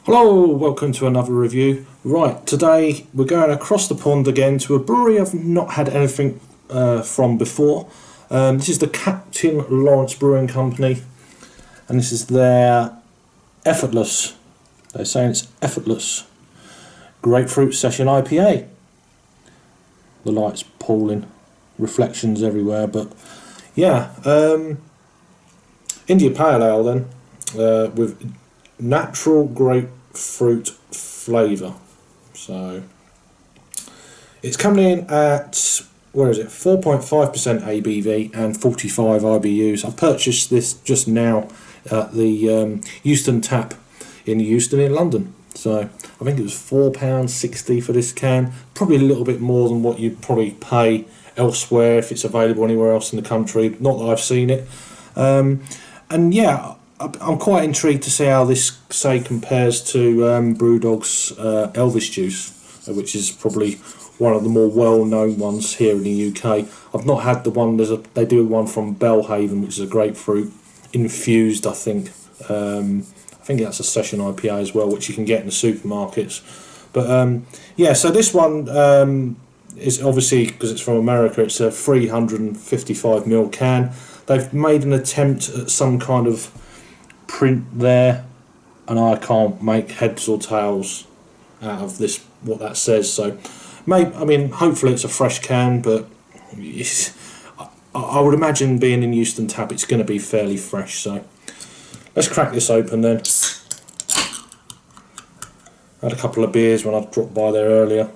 Hello, welcome to another review. Right, today we're going across the pond again to a brewery I've not had anything from before. This is the Captain Lawrence Brewing Company, and this is their Effortless. They're saying it's Effortless Grapefruit Session IPA. The light's pooling, reflections everywhere, but yeah, India Pale Ale then, with natural grapefruit flavour. So it's coming in at, where is it, 4.5% ABV and 45 IBUs. I purchased this just now at the Euston tap in Euston in London. So I think it was £4.60 for this can, probably a little bit more than what you'd probably pay elsewhere if it's available anywhere else in the country. Not that I've seen it. And yeah, I'm quite intrigued to see how this, say, compares to Brewdog's Elvis Juice, which is probably one of the more well-known ones here in the UK. I've not had the one, they do one from Belhaven, which is a grapefruit infused, I think. I think that's a Session IPA as well, which you can get in the supermarkets. But yeah, so this one is obviously, because it's from America, it's a 355ml can. They've made an attempt at some kind of print there, and I can't make heads or tails out of this, what that says. So maybe, I mean, hopefully it's a fresh can, but I would imagine, being in Euston tap, it's going to be fairly fresh. So let's crack this open then. I had a couple of beers when I dropped by there earlier.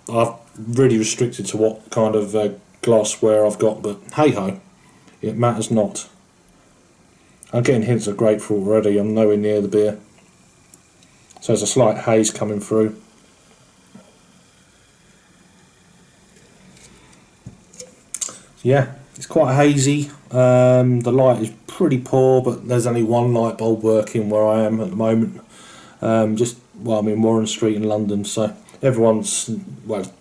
I've really restricted to what kind of glassware I've got, but hey ho, it matters not. I'm getting hints of grapefruit already. I'm nowhere near the beer, so there's a slight haze coming through. Yeah, it's quite hazy. The light is pretty poor, but there's only one light bulb working where I am at the moment. I'm in Warren Street in London, so everyone's, well,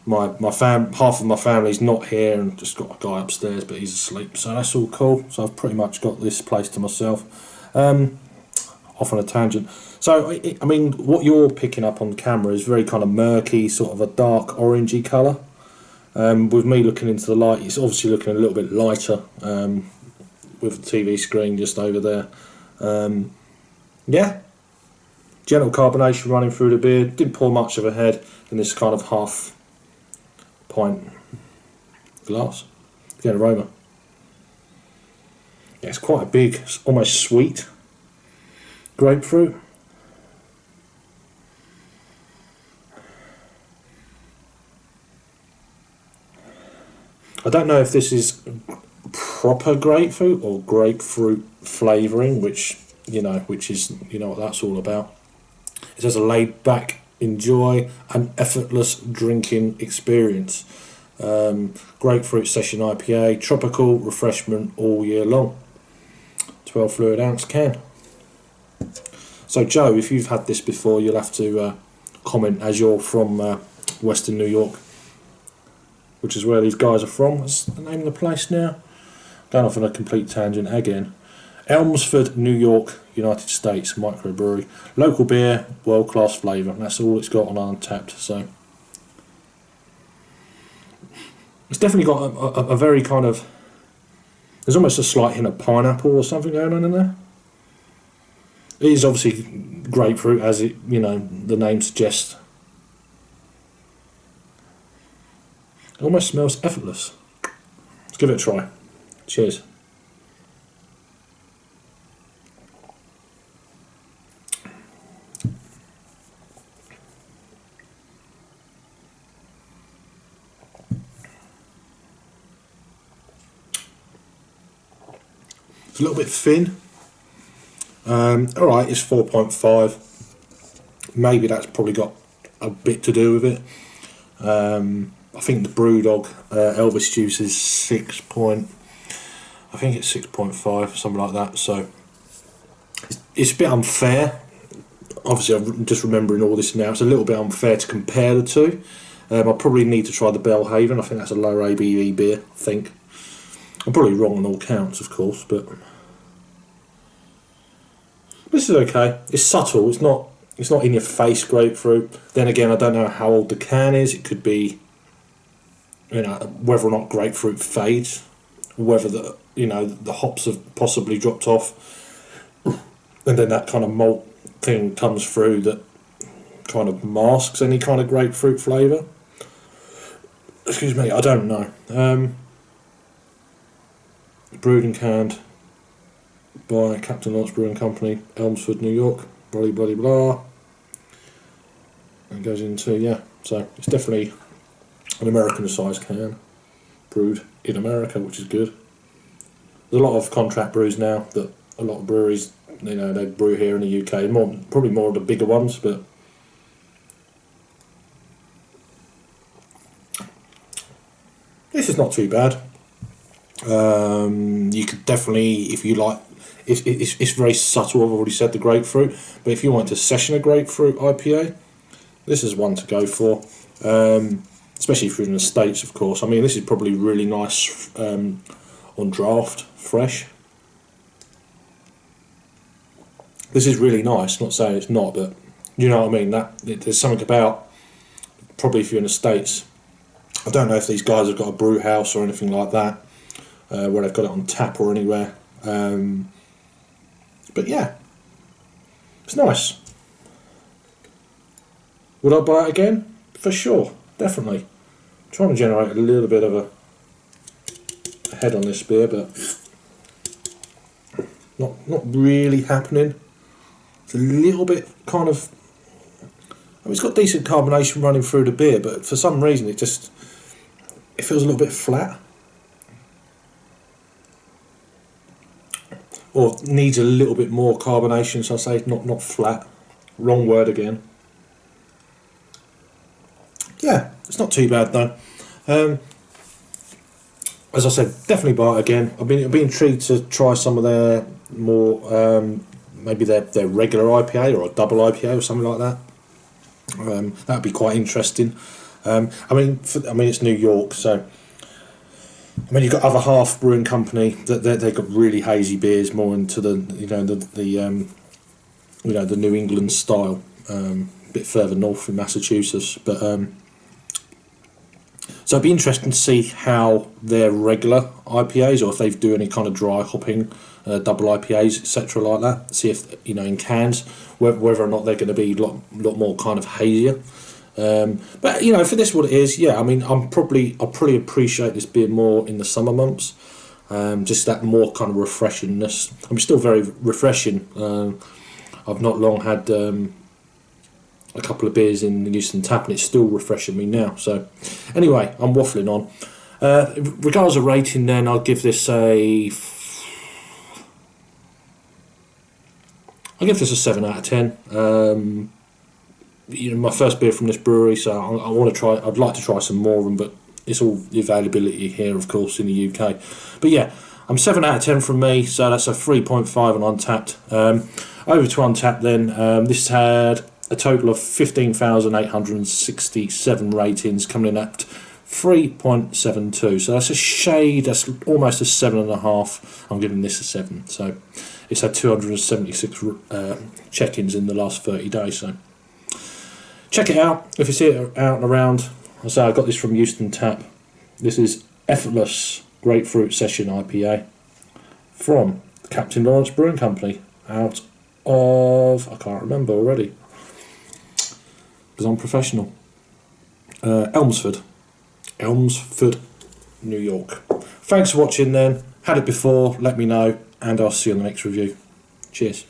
half of my family's not here, and just got a guy upstairs, but he's asleep, so that's all cool. So I've pretty much got this place to myself. Off on a tangent. So I mean, what you're picking up on camera is very kind of murky, sort of a dark orangey colour. With me looking into the light, it's obviously looking a little bit lighter, with the TV screen just over there. Yeah, gentle carbonation running through the beer. Didn't pour much of a head in this kind of half pint glass. Get aroma. Yeah, it's quite a big, almost sweet grapefruit. I don't know if this is proper grapefruit or grapefruit flavouring, which is what that's all about. It says a laid back, enjoy an effortless drinking experience. Grapefruit Session IPA, tropical refreshment all year long. 12 fluid ounce can. So Joe, if you've had this before, you'll have to comment, as you're from Western New York, which is where these guys are from. What's the name of the place now? Going off on a complete tangent again. Elmsford, New York, United States, microbrewery. Local beer, world-class flavour. That's all it's got on Untapped. So it's definitely got a very kind of, there's almost a slight hint of pineapple or something going on in there. It is obviously grapefruit, as it, the name suggests. It almost smells effortless. Let's give it a try. Cheers. It's a little bit thin. Alright, it's 4.5. Maybe that's probably got a bit to do with it. I think the Brewdog Elvis Juice is 6.5, something like that. So it's a bit unfair. Obviously, I'm just remembering all this now. It's a little bit unfair to compare the two. I probably need to try the Belhaven. I think that's a lower ABV beer, I think. I'm probably wrong on all counts, of course, but This is okay. It's subtle. It's not in your face grapefruit. Then again, I don't know how old the can is. It could be, you know, whether or not grapefruit fades, whether the hops have possibly dropped off, and then that kind of malt thing comes through that kind of masks any kind of grapefruit flavour. Excuse me, I don't know. Brewed and canned by Captain Lawrence Brewing Company, Elmsford, New York. Blah blah blah. And goes into, yeah. So it's definitely an American-sized can, brewed in America, which is good. There's a lot of contract brews now that a lot of breweries, they brew here in the UK. Probably more of the bigger ones, but this is not too bad. You could definitely, if you like, it's very subtle. I've already said the grapefruit, but if you want to session a grapefruit IPA, this is one to go for. Especially if you're in the States, of course. I mean, this is probably really nice on draft, fresh. This is really nice. Not saying it's not, but you know what I mean. There's something about, probably if you're in the States. I don't know if these guys have got a brew house or anything like that, where they've got it on tap or anywhere. But yeah, it's nice. Would I buy it again? For sure, definitely. I'm trying to generate a little bit of a head on this beer, but not really happening. It's a little bit kind of, I mean, it's got decent carbonation running through the beer, but for some reason it feels a little bit flat. Or needs a little bit more carbonation, so I say not flat. Wrong word again. Yeah, it's not too bad though. As I said, definitely buy it again. I've been intrigued to try some of their more, maybe their regular IPA or a double IPA or something like that. That'd be quite interesting. I mean, it's New York, so. I mean, you've got other half brewing company that they've got really hazy beers, more into the the New England style, a bit further north in Massachusetts. But so it'd be interesting to see how their regular IPAs, or if they do any kind of dry hopping, double IPAs, etc. like that. See if in cans whether or not they're going to be a lot more kind of hazier. But for this what it is, yeah. I mean, I'll probably appreciate this beer more in the summer months. Just that more kind of refreshingness. I'm still very refreshing. I've not long had a couple of beers in the Euston tap, and it's still refreshing me now. So, anyway, I'm waffling on. Regardless of rating, then I'll give this a 7 out of 10. My first beer from this brewery, so I want to try. I'd like to try some more of them, but it's all the availability here, of course, in the UK. But yeah, I'm 7 out of 10 from me, so that's a 3.5 on Untappd. Over to Untappd then. This had a total of 15,867 ratings, coming in at 3.72. So that's a shade. That's almost a 7.5. I'm giving this a 7. So it's had 276 check-ins in the last 30 days. So. Check it out if you see it out and around. I say I got this from Euston Tap. This is Effortless Grapefruit Session IPA from Captain Lawrence Brewing Company out of, I can't remember already because I'm professional. Elmsford, New York. Thanks for watching then. Had it before, let me know, and I'll see you on the next review. Cheers.